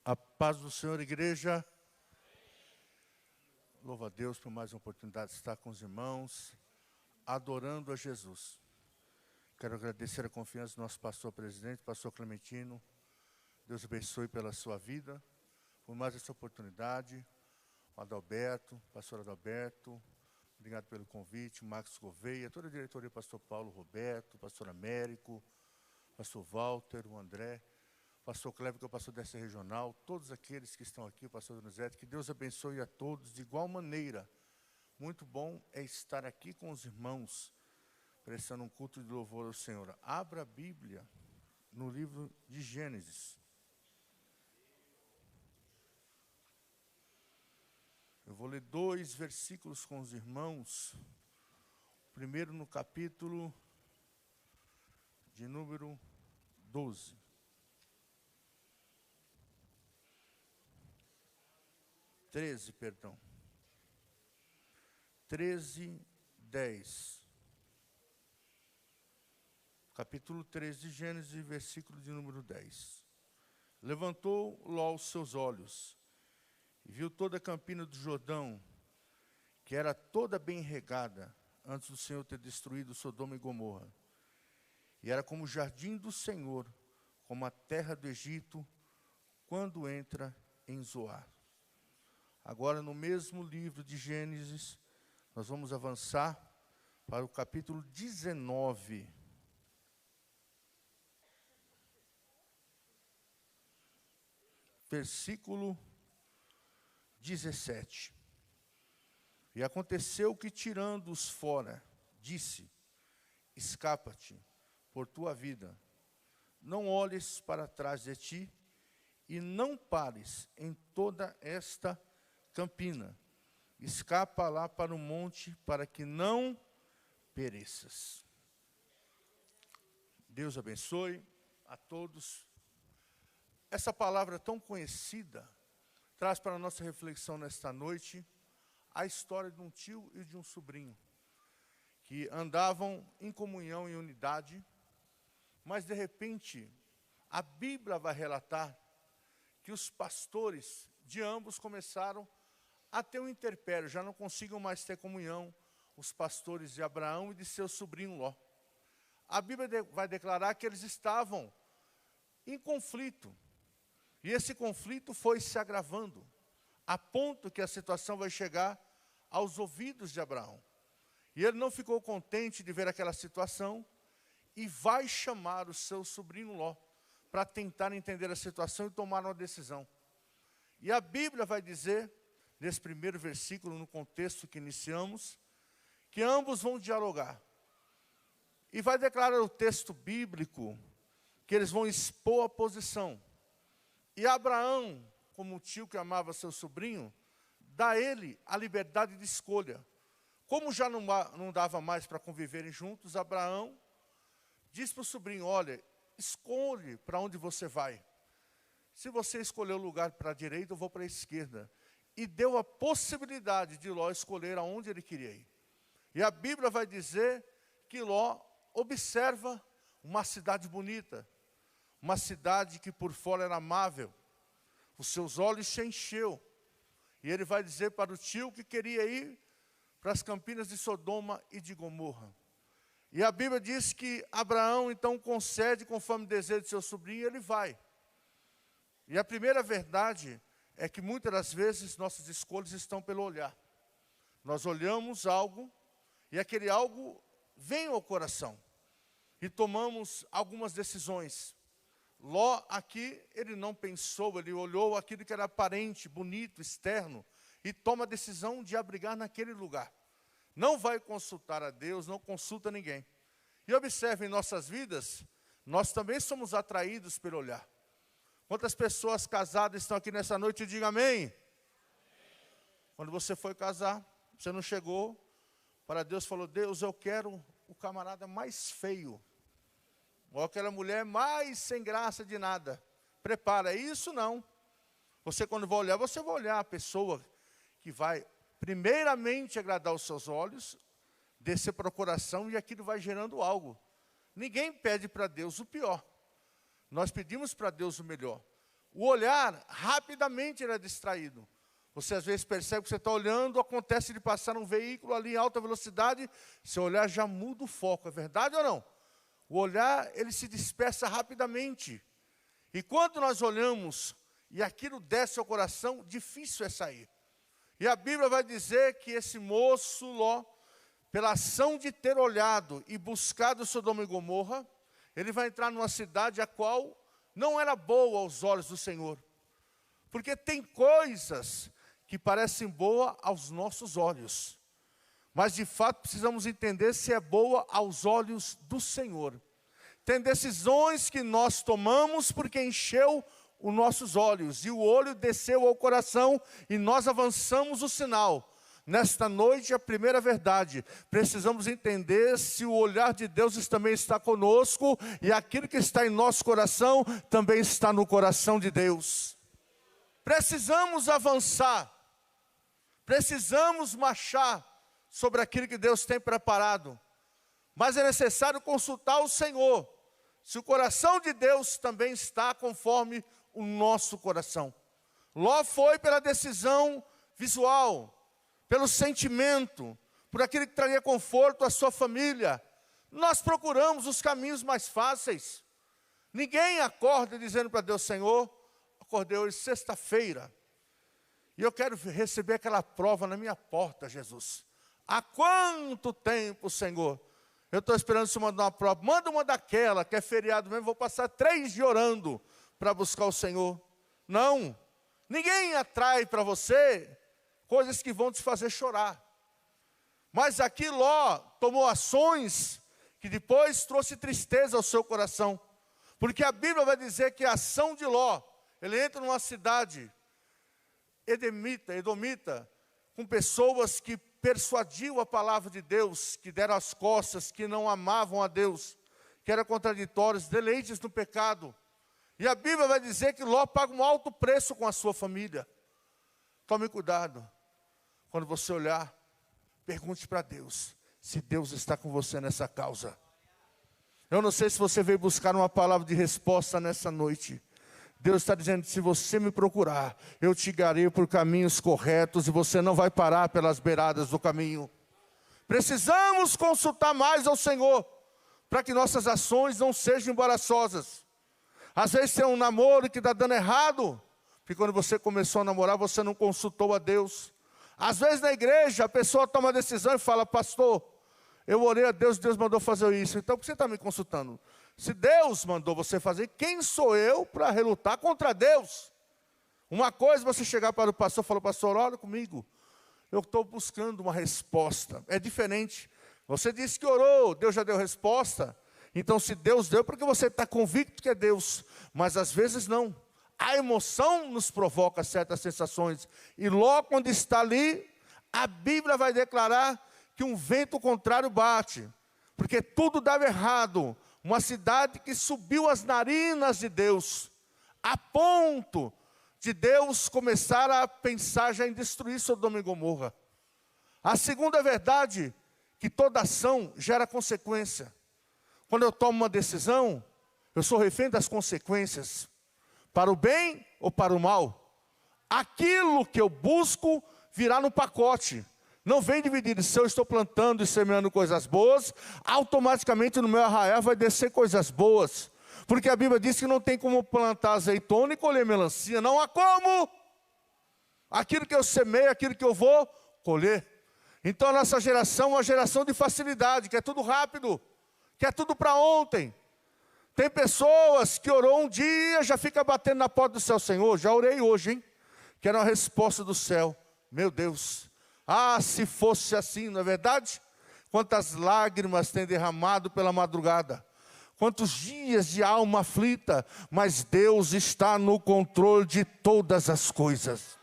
A paz do Senhor, igreja. Louva a Deus por mais uma oportunidade de estar com os irmãos, adorando a Jesus. Quero agradecer a confiança do nosso pastor presidente, pastor Clementino. Deus abençoe pela sua vida, por mais essa oportunidade. O Adalberto, pastor Adalberto, obrigado pelo convite. O Marcos Gouveia, toda a diretoria, pastor Paulo Roberto, pastor Américo, pastor Walter, o André, pastor Cleber, que é o pastor dessa regional, todos aqueles que estão aqui, o pastor Donizete, que Deus abençoe a todos de igual maneira. Muito bom é estar aqui com os irmãos, prestando um culto de louvor ao Senhor. Abra a Bíblia no livro de Gênesis. Eu vou ler 2 versículos com os irmãos. Primeiro no capítulo de número 12. 13, perdão. 13, 10. Capítulo 13 de Gênesis, versículo de número 10. Levantou Ló os seus olhos e viu toda a campina do Jordão, que era toda bem regada, antes do Senhor ter destruído Sodoma e Gomorra. E era como o jardim do Senhor, como a terra do Egito, quando entra em Zoar. Agora, no mesmo livro de Gênesis, nós vamos avançar para o capítulo 19. Versículo 17. E aconteceu que, tirando-os fora, disse: escapa-te por tua vida, não olhes para trás de ti, e não pares em toda esta campina. Escapa lá para o monte, para que não pereças. Deus abençoe a todos. Essa palavra tão conhecida traz para a nossa reflexão nesta noite a história de um tio e de um sobrinho que andavam em comunhão e unidade, mas de repente a Bíblia vai relatar que os pastores de ambos começaram a ter um interpério, já não conseguiam mais ter comunhão, os pastores de Abraão e de seu sobrinho Ló. A Bíblia vai declarar que eles estavam em conflito, e esse conflito foi se agravando, a ponto que a situação vai chegar aos ouvidos de Abraão. E ele não ficou contente de ver aquela situação, e vai chamar o seu sobrinho Ló, para tentar entender a situação e tomar uma decisão. E a Bíblia vai dizer, nesse primeiro versículo, no contexto que iniciamos, que ambos vão dialogar. E vai declarar o texto bíblico que eles vão expor a posição. E Abraão, como o tio que amava seu sobrinho, dá a ele a liberdade de escolha. Como já não dava mais para conviverem juntos, Abraão diz para o sobrinho: olha, escolhe para onde você vai. Se você escolher o lugar para a direita, eu vou para a esquerda. E deu a possibilidade de Ló escolher aonde ele queria ir. E a Bíblia vai dizer que Ló observa uma cidade bonita, uma cidade que por fora era amável. Os seus olhos se encheu. E ele vai dizer para o tio que queria ir para as campinas de Sodoma e de Gomorra. E a Bíblia diz que Abraão então concede conforme o desejo de seu sobrinho, e ele vai. E a primeira verdade é que muitas das vezes nossas escolhas estão pelo olhar. Nós olhamos algo e aquele algo vem ao coração. E tomamos algumas decisões. Ló aqui, ele não pensou, ele olhou aquilo que era aparente, bonito, externo, e toma a decisão de abrigar naquele lugar. Não vai consultar a Deus, não consulta ninguém. E observe, em nossas vidas, nós também somos atraídos pelo olhar. Quantas pessoas casadas estão aqui nessa noite? Diga amém. Quando você foi casar, você não chegou para Deus e falou: Deus, eu quero o camarada mais feio, ou aquela mulher mais sem graça de nada. Prepara, isso não. Você, quando vai olhar, você vai olhar a pessoa que vai primeiramente agradar os seus olhos, descer para o coração, e aquilo vai gerando algo. Ninguém pede para Deus o pior. Nós pedimos para Deus o melhor. o olhar rapidamente ele é distraído. Você às vezes percebe que você está olhando, acontece de passar um veículo ali em alta velocidade, seu olhar já muda o foco, é verdade ou não? O olhar, ele se dispersa rapidamente. E quando nós olhamos e aquilo desce ao coração, difícil é sair. E a Bíblia vai dizer que esse moço, Ló, pela ação de ter olhado e buscado Sodoma e Gomorra, ele vai entrar numa cidade a qual não era boa aos olhos do Senhor. Porque tem coisas que parecem boas aos nossos olhos, mas de fato precisamos entender se é boa aos olhos do Senhor. Tem decisões que nós tomamos porque encheu os nossos olhos, e o olho desceu ao coração, e nós avançamos o sinal. Nesta noite, a primeira verdade, precisamos entender se o olhar de Deus também está conosco, e aquilo que está em nosso coração, também está no coração de Deus. Precisamos avançar, precisamos marchar sobre aquilo que Deus tem preparado, mas é necessário consultar o Senhor, se o coração de Deus também está conforme o nosso coração. Ló foi pela decisão visual, pelo sentimento, por aquilo que traria conforto à sua família. Nós procuramos os caminhos mais fáceis. Ninguém acorda dizendo para Deus: Senhor, acordei hoje sexta-feira, e eu quero receber aquela prova na minha porta, Jesus. Há quanto tempo, Senhor, eu estou esperando você mandar uma prova. Manda uma daquela, que é feriado mesmo, vou passar 3 dias orando para buscar o Senhor. Não, ninguém atrai para você coisas que vão te fazer chorar. Mas aqui Ló tomou ações que depois trouxe tristeza ao seu coração. Porque a Bíblia vai dizer que a ação de Ló, ele entra numa cidade edomita, com pessoas que persuadiam a palavra de Deus, que deram as costas, que não amavam a Deus, que eram contraditórios, deleites no pecado. E a Bíblia vai dizer que Ló paga um alto preço com a sua família. Tome cuidado. Quando você olhar, pergunte para Deus, se Deus está com você nessa causa. Eu não sei se você veio buscar uma palavra de resposta nessa noite. Deus está dizendo: se você me procurar, eu te guiarei por caminhos corretos, e você não vai parar pelas beiradas do caminho. Precisamos consultar mais ao Senhor, para que nossas ações não sejam embaraçosas. Às vezes tem um namoro que está dando errado, porque quando você começou a namorar, você não consultou a Deus. Às vezes na igreja, a pessoa toma uma decisão e fala: pastor, eu orei a Deus, Deus mandou fazer isso, então por que você está me consultando? Se Deus mandou você fazer, quem sou eu para relutar contra Deus? Uma coisa é você chegar para o pastor e falar: pastor, ora comigo, eu estou buscando uma resposta. É diferente. Você disse que orou, Deus já deu resposta. Então se Deus deu, porque você está convicto que é Deus. Mas às vezes não. A emoção nos provoca certas sensações. E logo quando está ali, a Bíblia vai declarar que um vento contrário bate. Porque tudo dava errado. Uma cidade que subiu as narinas de Deus, a ponto de Deus começar a pensar já em destruir Sodoma e Gomorra. A segunda verdade, que toda ação gera consequência. Quando eu tomo uma decisão, eu sou refém das consequências, para o bem ou para o mal. Aquilo que eu busco virá no pacote. Não vem dividido. Se eu estou plantando e semeando coisas boas, automaticamente no meu arraial vai descer coisas boas. Porque a Bíblia diz que não tem como plantar azeitona e colher melancia. Não há como. Aquilo que eu semeio, aquilo que eu vou colher. Então a nossa geração é uma geração de facilidade, que é tudo rápido, que é tudo para ontem. Tem pessoas que orou um dia, já fica batendo na porta do céu: Senhor, já orei hoje, hein? Quero uma resposta do céu. Meu Deus. Ah, se fosse assim, não é verdade? Quantas lágrimas tem derramado pela madrugada. Quantos dias de alma aflita. Mas Deus está no controle de todas as coisas.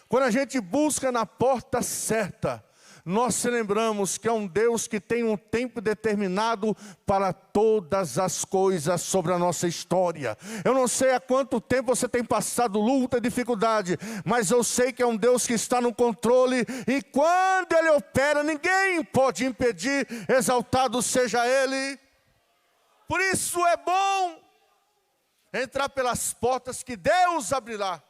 Quando a gente busca na porta certa, nós lembramos que é um Deus que tem um tempo determinado para todas as coisas sobre a nossa história. Eu não sei há quanto tempo você tem passado luta e dificuldade, mas eu sei que é um Deus que está no controle, e quando Ele opera, ninguém pode impedir. Exaltado seja Ele. Por isso é bom entrar pelas portas que Deus abrirá.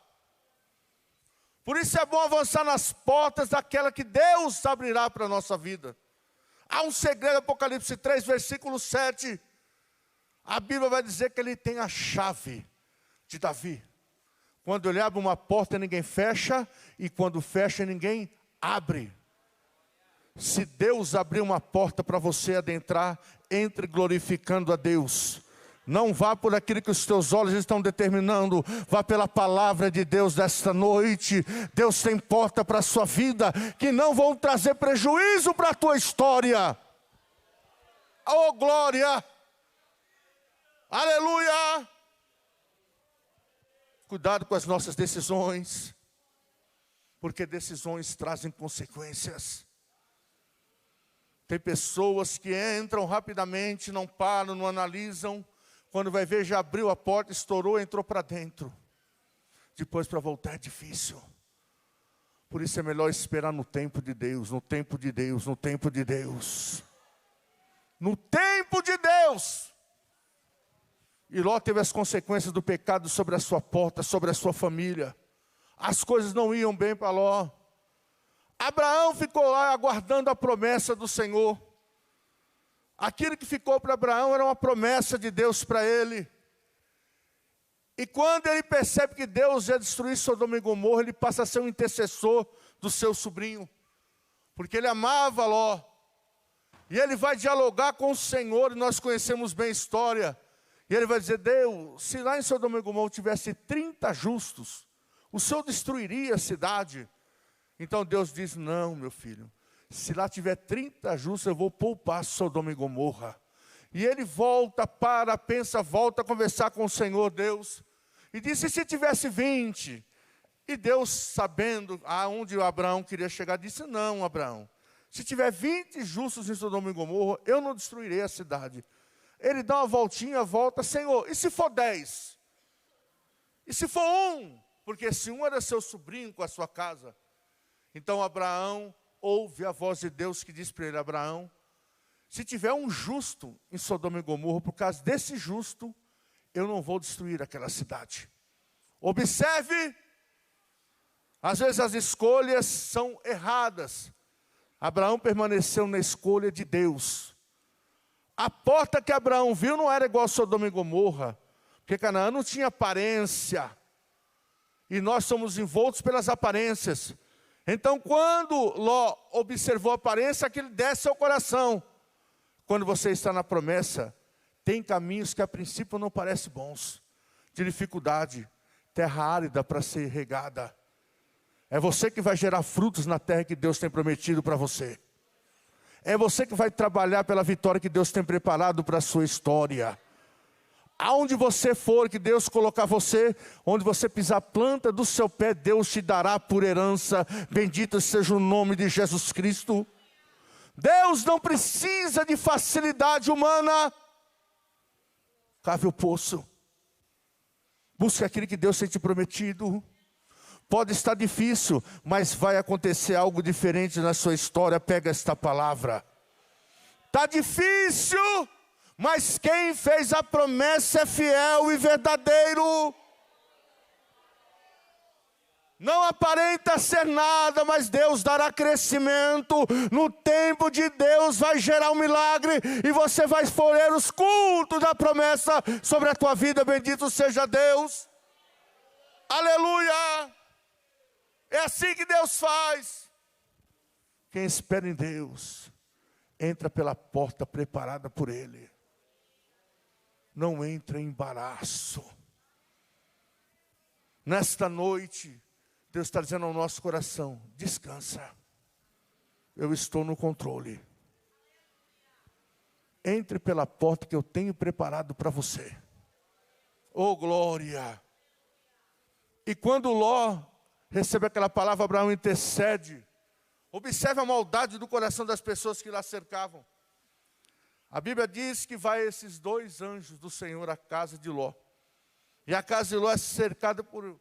Por isso é bom avançar nas portas daquela que Deus abrirá para a nossa vida. Há um segredo, Apocalipse 3, versículo 7. A Bíblia vai dizer que ele tem a chave de Davi. Quando ele abre uma porta, ninguém fecha, e quando fecha, ninguém abre. Se Deus abrir uma porta para você adentrar, entre glorificando a Deus. Não vá por aquilo que os teus olhos estão determinando. Vá pela palavra de Deus desta noite. Deus tem porta para a sua vida que não vão trazer prejuízo para a tua história. Oh, glória! Aleluia! Cuidado com as nossas decisões, porque decisões trazem consequências. Tem pessoas que entram rapidamente, não param, não analisam. Quando vai ver, já abriu a porta, estourou, entrou para dentro. Depois para voltar é difícil. Por isso é melhor esperar no tempo de Deus, no tempo de Deus, no tempo de Deus. No tempo de Deus. E Ló teve as consequências do pecado sobre a sua porta, sobre a sua família. As coisas não iam bem para Ló. Abraão ficou lá aguardando a promessa do Senhor. Aquilo que ficou para Abraão era uma promessa de Deus para ele. E quando ele percebe que Deus ia destruir Sodoma e Gomorra, ele passa a ser um intercessor do seu sobrinho. Porque ele amava Ló. E ele vai dialogar com o Senhor, e nós conhecemos bem a história. E ele vai dizer: Deus, se lá em Sodoma e Gomorra tivesse 30 justos, o Senhor destruiria a cidade? Então Deus diz: não, meu filho. Se lá tiver 30 justos, eu vou poupar Sodoma e Gomorra. E ele volta, pensa, volta a conversar com o Senhor Deus. E disse: e se tivesse 20? E Deus, sabendo aonde o Abraão queria chegar, disse: não, Abraão. Se tiver 20 justos em Sodoma e Gomorra, eu não destruirei a cidade. Ele dá uma voltinha, volta: Senhor, e se for 10? E se for 1? Porque se um era seu sobrinho com a sua casa. Então Abraão ouve a voz de Deus que diz para ele: Abraão, se tiver um justo em Sodoma e Gomorra, por causa desse justo, eu não vou destruir aquela cidade. Observe, às vezes as escolhas são erradas. Abraão permaneceu na escolha de Deus. A porta que Abraão viu não era igual a Sodoma e Gomorra, porque Canaã não tinha aparência. E nós somos envoltos pelas aparências. Então, quando Ló observou a aparência, aquilo desce ao coração. Quando você está na promessa, tem caminhos que a princípio não parecem bons, de dificuldade, terra árida para ser regada. É você que vai gerar frutos na terra que Deus tem prometido para você. É você que vai trabalhar pela vitória que Deus tem preparado para a sua história. Aonde você for, que Deus colocar você, onde você pisar a planta do seu pé, Deus te dará por herança. Bendito seja o nome de Jesus Cristo. Deus não precisa de facilidade humana. Cave o poço. Busque aquilo que Deus tem te prometido. Pode estar difícil, mas vai acontecer algo diferente na sua história. Pega esta palavra. Está difícil, mas quem fez a promessa é fiel e verdadeiro. Não aparenta ser nada, mas Deus dará crescimento. No tempo de Deus vai gerar um milagre, e você vai escolher os cultos da promessa sobre a tua vida. Bendito seja Deus. Aleluia. É assim que Deus faz. Quem espera em Deus, entra pela porta preparada por Ele. Não entra em embaraço. Nesta noite, Deus está dizendo ao nosso coração: descansa. Eu estou no controle. Entre pela porta que eu tenho preparado para você. Oh, glória. E quando Ló recebe aquela palavra, Abraão intercede. Observe a maldade do coração das pessoas que lá cercavam. A Bíblia diz que vai esses 2 anjos do Senhor à casa de Ló. E a casa de Ló é cercada por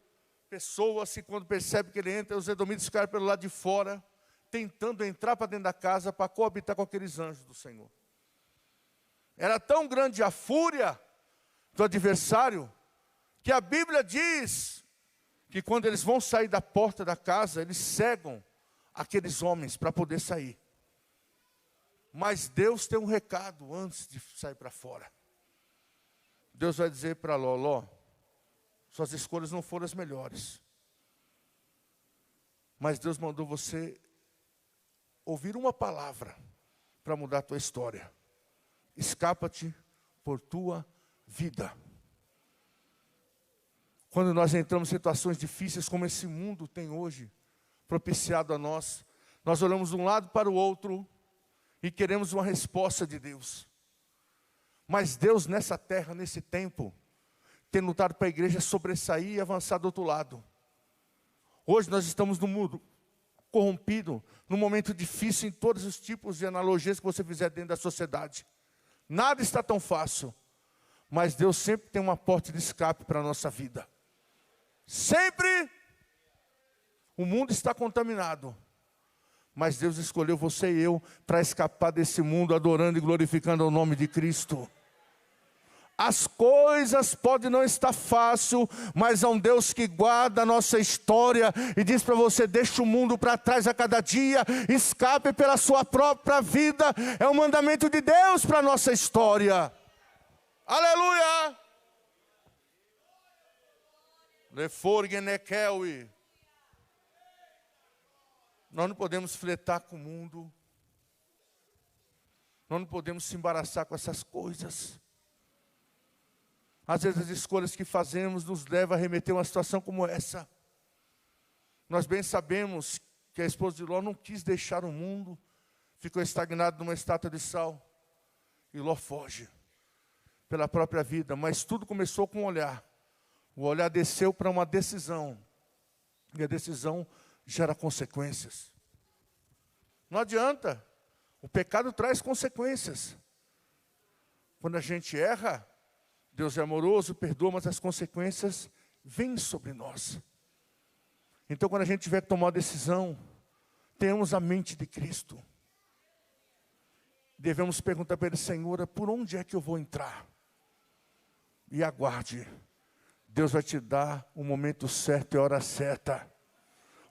pessoas que, quando percebe que ele entra, os edomitas ficaram pelo lado de fora, tentando entrar para dentro da casa para coabitar com aqueles anjos do Senhor. Era tão grande a fúria do adversário, que a Bíblia diz que quando eles vão sair da porta da casa, eles cegam aqueles homens para poder sair. Mas Deus tem um recado antes de sair para fora. Deus vai dizer para Ló, suas escolhas não foram as melhores. Mas Deus mandou você ouvir uma palavra para mudar a tua história. Escapa-te por tua vida. Quando nós entramos em situações difíceis como esse mundo tem hoje, propiciado a nós, nós olhamos de um lado para o outro e queremos uma resposta de Deus. Mas Deus nessa terra, nesse tempo, tem lutado para a igreja sobressair e avançar do outro lado. Hoje nós estamos num mundo corrompido, num momento difícil em todos os tipos de analogias que você fizer dentro da sociedade. Nada está tão fácil, mas Deus sempre tem uma porta de escape para a nossa vida. Sempre. O mundo está contaminado, mas Deus escolheu você e eu para escapar desse mundo adorando e glorificando o nome de Cristo. As coisas podem não estar fácil, mas há um Deus que guarda a nossa história e diz para você: deixa o mundo para trás a cada dia, escape pela sua própria vida. É um mandamento de Deus para a nossa história. Aleluia! Nós não podemos fletar com o mundo. Nós não podemos se embaraçar com essas coisas. Às vezes as escolhas que fazemos nos levam a remeter a uma situação como essa. Nós bem sabemos que a esposa de Ló não quis deixar o mundo, ficou estagnado numa estátua de sal. E Ló foge pela própria vida, mas tudo começou com um olhar. O olhar desceu para uma decisão, e a decisão gera consequências. Não adianta, o pecado traz consequências. Quando a gente erra, Deus é amoroso, perdoa, mas as consequências vêm sobre nós. Então, quando a gente tiver que tomar uma decisão, tenhamos a mente de Cristo. Devemos perguntar para Ele: Senhor, por onde é que eu vou entrar? E aguarde. Deus vai te dar o momento certo e a hora certa.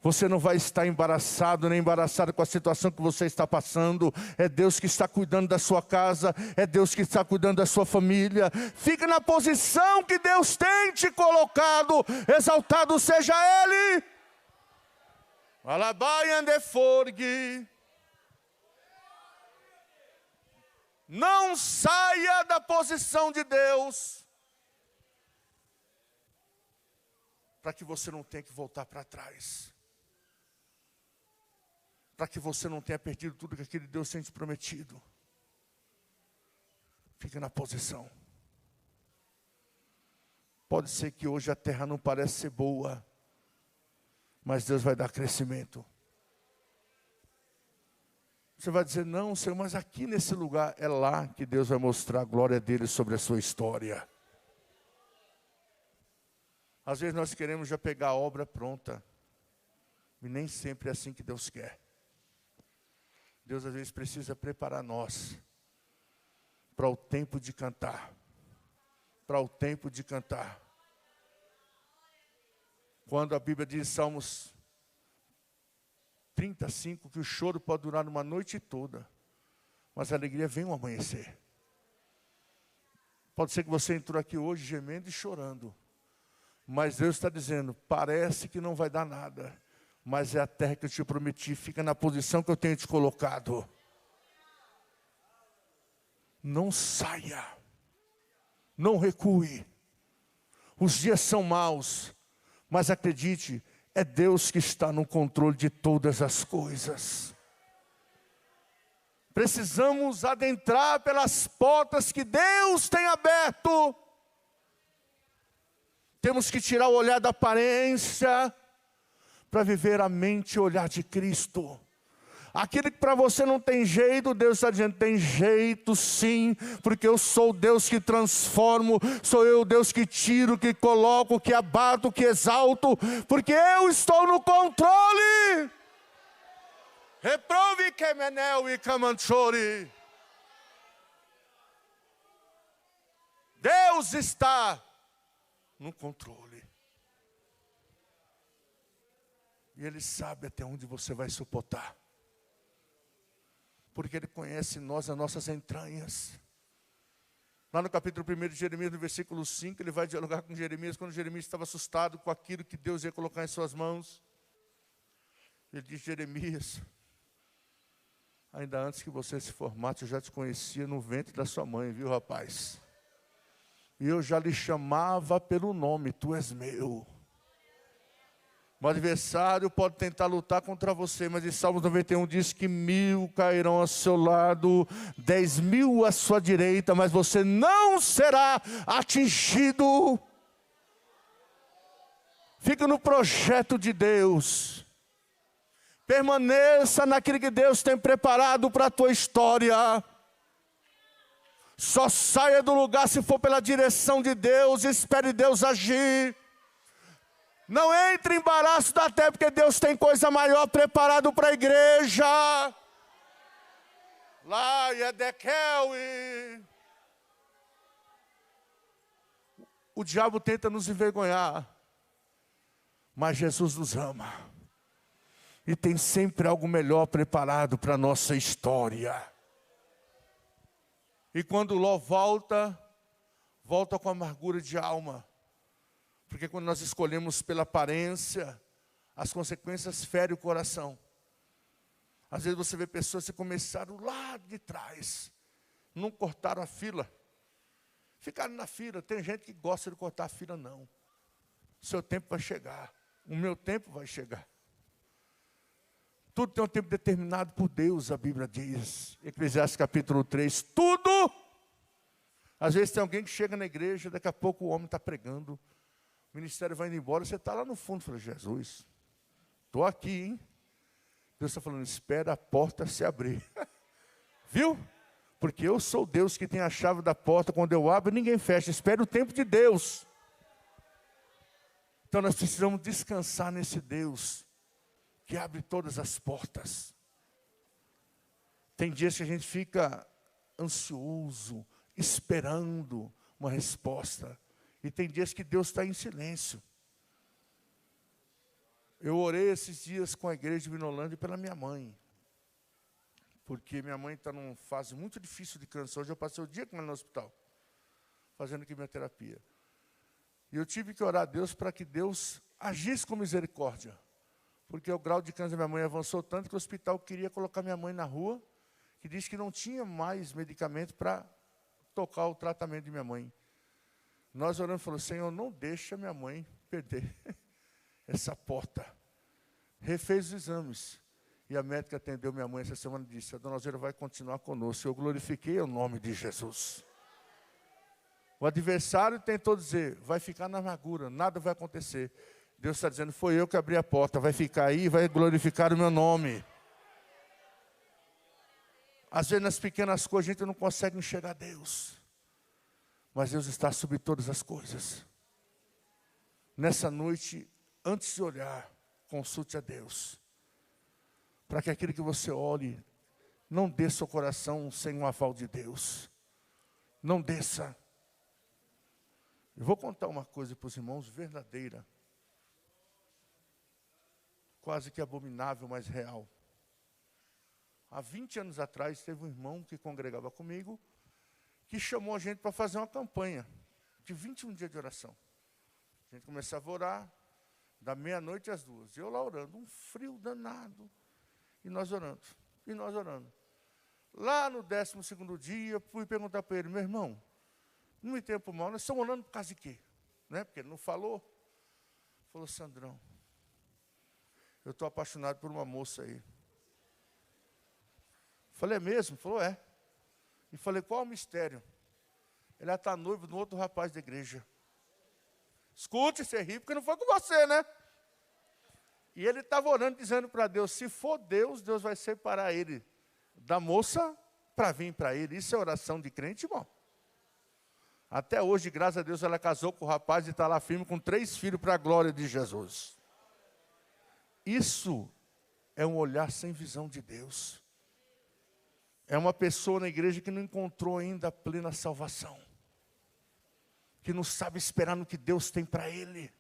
Você não vai estar embaraçado nem embaraçada com a situação que você está passando. É Deus que está cuidando da sua casa. É Deus que está cuidando da sua família. Fique na posição que Deus tem te colocado. Exaltado seja Ele. Não saia da posição de Deus, para que você não tenha que voltar para trás. Para que você não tenha perdido tudo que aquele Deus tem te prometido. Fique na posição. Pode ser que hoje a terra não pareça ser boa, mas Deus vai dar crescimento. Você vai dizer: não, Senhor, mas aqui nesse lugar, é lá que Deus vai mostrar a glória dele sobre a sua história. Às vezes nós queremos já pegar a obra pronta, e nem sempre é assim que Deus quer. Deus às vezes precisa preparar nós para o tempo de cantar. Para o tempo de cantar. Quando a Bíblia diz em Salmos 35 que o choro pode durar uma noite toda, mas a alegria vem ao amanhecer. Pode ser que você entrou aqui hoje gemendo e chorando, mas Deus está dizendo: parece que não vai dar nada, mas é a terra que eu te prometi. Fica na posição que eu tenho te colocado. Não saia. Não recue. Os dias são maus, mas acredite, é Deus que está no controle de todas as coisas. Precisamos adentrar pelas portas que Deus tem aberto. Temos que tirar o olhar da aparência para viver a mente e o olhar de Cristo. Aquilo que para você não tem jeito, Deus está dizendo: tem jeito sim, porque eu sou o Deus que transformo, sou eu o Deus que tiro, que coloco, que abato, que exalto, porque eu estou no controle. Reprove Kemenel e Kamanchori. Deus está no controle. E Ele sabe até onde você vai suportar. Porque Ele conhece nós, as nossas entranhas. Lá no capítulo 1 de Jeremias, no versículo 5, ele vai dialogar com Jeremias, quando Jeremias estava assustado com aquilo que Deus ia colocar em suas mãos. Ele diz: Jeremias, ainda antes que você se formasse, eu já te conhecia no ventre da sua mãe, viu, rapaz? E eu já lhe chamava pelo nome, tu és meu. O adversário pode tentar lutar contra você, mas em Salmos 91 diz que 1000 cairão ao seu lado, 10.000 à sua direita, mas você não será atingido. Fica no projeto de Deus. Permaneça naquilo que Deus tem preparado para a tua história. Só saia do lugar se for pela direção de Deus, espere Deus agir. Não entre em embaraço da terra, porque Deus tem coisa maior preparado para a igreja. Lá e Edekel. O diabo tenta nos envergonhar, mas Jesus nos ama. E tem sempre algo melhor preparado para a nossa história. E quando Ló volta com amargura de alma. Porque quando nós escolhemos pela aparência, as consequências ferem o coração. Às vezes você vê pessoas que começaram lá de trás, não cortaram a fila, ficaram na fila. Tem gente que gosta de cortar a fila, não. O seu tempo vai chegar, o meu tempo vai chegar. Tudo tem um tempo determinado por Deus, a Bíblia diz. Eclesiastes capítulo 3, tudo. Às vezes tem alguém que chega na igreja, daqui a pouco o homem está pregando. O ministério vai indo embora, você está lá no fundo, fala: Jesus, estou aqui, hein? Deus está falando: espera a porta se abrir. Viu? Porque eu sou Deus que tem a chave da porta, quando eu abro ninguém fecha, espera o tempo de Deus. Então nós precisamos descansar nesse Deus, que abre todas as portas. Tem dias que a gente fica ansioso, esperando uma resposta. E tem dias que Deus está em silêncio. Eu orei esses dias com a igreja de Vinolândia pela minha mãe. Porque minha mãe está numa fase muito difícil de câncer. Hoje eu passei o dia com ela no hospital, fazendo quimioterapia. E eu tive que orar a Deus para que Deus agisse com misericórdia. Porque o grau de câncer da minha mãe avançou tanto que o hospital queria colocar minha mãe na rua, que disse que não tinha mais medicamento para tocar o tratamento de minha mãe. Nós oramos e falamos: Senhor, não deixa minha mãe perder essa porta. Refez os exames. E a médica atendeu minha mãe essa semana e disse: a dona Alzira vai continuar conosco. Eu glorifiquei o nome de Jesus. O adversário tentou dizer: vai ficar na amargura, nada vai acontecer. Deus está dizendo: foi eu que abri a porta, vai ficar aí e vai glorificar o meu nome. Às vezes nas pequenas coisas a gente não consegue enxergar Deus. Mas Deus está sobre todas as coisas. Nessa noite, antes de olhar, consulte a Deus. Para que aquilo que você olhe, não desça o coração sem um aval de Deus. Não desça. Eu vou contar uma coisa para os irmãos, verdadeira. Quase que abominável, mas real. Há 20 anos atrás, teve um irmão que congregava comigo, que chamou a gente para fazer uma campanha de 21 dias de oração. A gente começava a orar, da meia-noite às 2. Eu lá orando, um frio danado. E nós orando. Lá no 12º dia, fui perguntar para ele: meu irmão, não me entenda por mal, nós estamos orando por causa de quê? Né? Porque ele não falou. Falou: Sandrão, eu estou apaixonado por uma moça aí. Falei: é mesmo? Falou: é. E falei: qual o mistério? Ela está noiva de um outro rapaz da igreja. Escute, você ri, porque não foi com você, né? E ele estava orando, dizendo para Deus: se for Deus, Deus vai separar ele da moça para vir para ele. Isso é oração de crente, irmão. Até hoje, graças a Deus, ela casou com o rapaz e está lá firme com 3 filhos para a glória de Jesus. Isso é um olhar sem visão de Deus. É uma pessoa na igreja que não encontrou ainda a plena salvação. que não sabe esperar no que Deus tem para ele.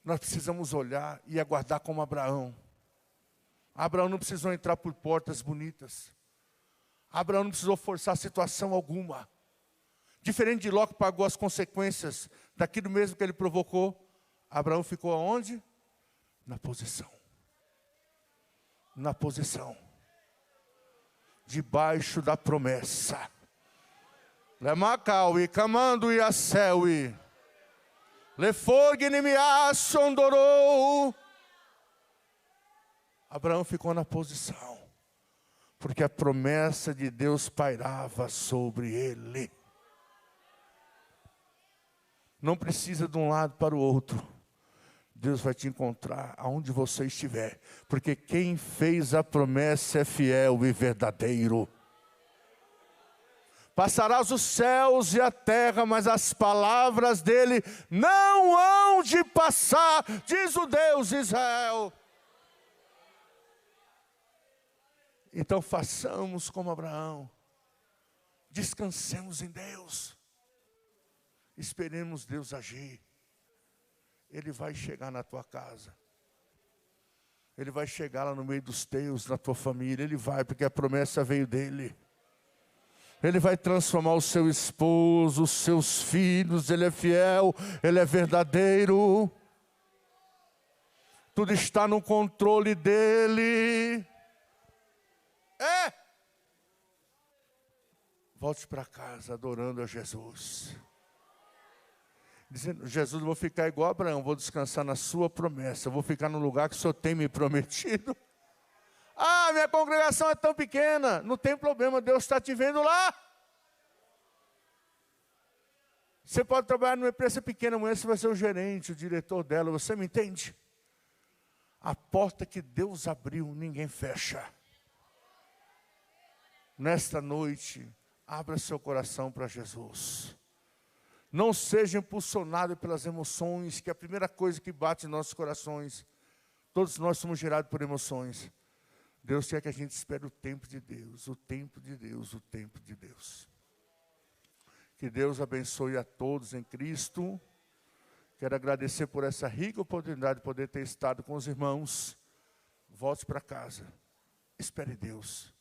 Nós precisamos olhar e aguardar como Abraão. Abraão não precisou entrar por portas bonitas. Abraão não precisou forçar situação alguma. Diferente de Ló, que pagou as consequências daquilo mesmo que ele provocou, Abraão ficou aonde? Na posição. Na posição. Debaixo da promessa. Lemacau e camando e a céu e leforgne me assondorou. Abraão ficou na posição, porque a promessa de Deus pairava sobre ele. Não precisa de um lado para o outro. Deus vai te encontrar aonde você estiver, porque quem fez a promessa é fiel e verdadeiro. Passarás os céus e a terra, mas as palavras dele não hão de passar, diz o Deus de Israel. Então façamos como Abraão, descansemos em Deus, esperemos Deus agir. Ele vai chegar na tua casa, Ele vai chegar lá no meio dos teus, na tua família, Ele vai, porque a promessa veio dEle. Ele vai transformar o seu esposo, os seus filhos, Ele é fiel, Ele é verdadeiro. Tudo está no controle dEle. Volte para casa adorando a Jesus. Dizendo, Jesus, eu vou ficar igual a Abraão, vou descansar na sua promessa, eu vou ficar no lugar que o Senhor tem me prometido. Ah, minha congregação é tão pequena. Não tem problema, Deus está te vendo lá. Você pode trabalhar numa empresa pequena, amanhã você vai ser o gerente, o diretor dela, você me entende? A porta que Deus abriu, ninguém fecha. Nesta noite, abra seu coração para Jesus. Não seja impulsionado pelas emoções, que é a primeira coisa que bate em nossos corações. Todos nós somos gerados por emoções. Deus quer que a gente espere o tempo de Deus, o tempo de Deus, o tempo de Deus. Que Deus abençoe a todos em Cristo. Quero agradecer por essa rica oportunidade de poder ter estado com os irmãos. Volte para casa. Espere Deus.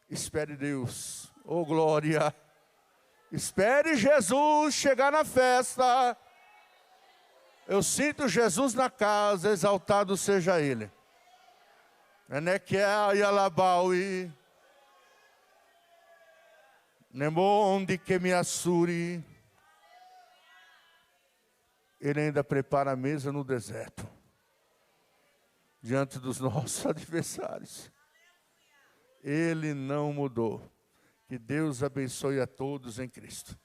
Espere Deus. Oh, glória. Espere Jesus chegar na festa. Eu sinto Jesus na casa, exaltado seja Ele. Enequia e alabaui. Nemonde que me assure. Ele ainda prepara a mesa no deserto, diante dos nossos adversários. Ele não mudou. Que Deus abençoe a todos em Cristo.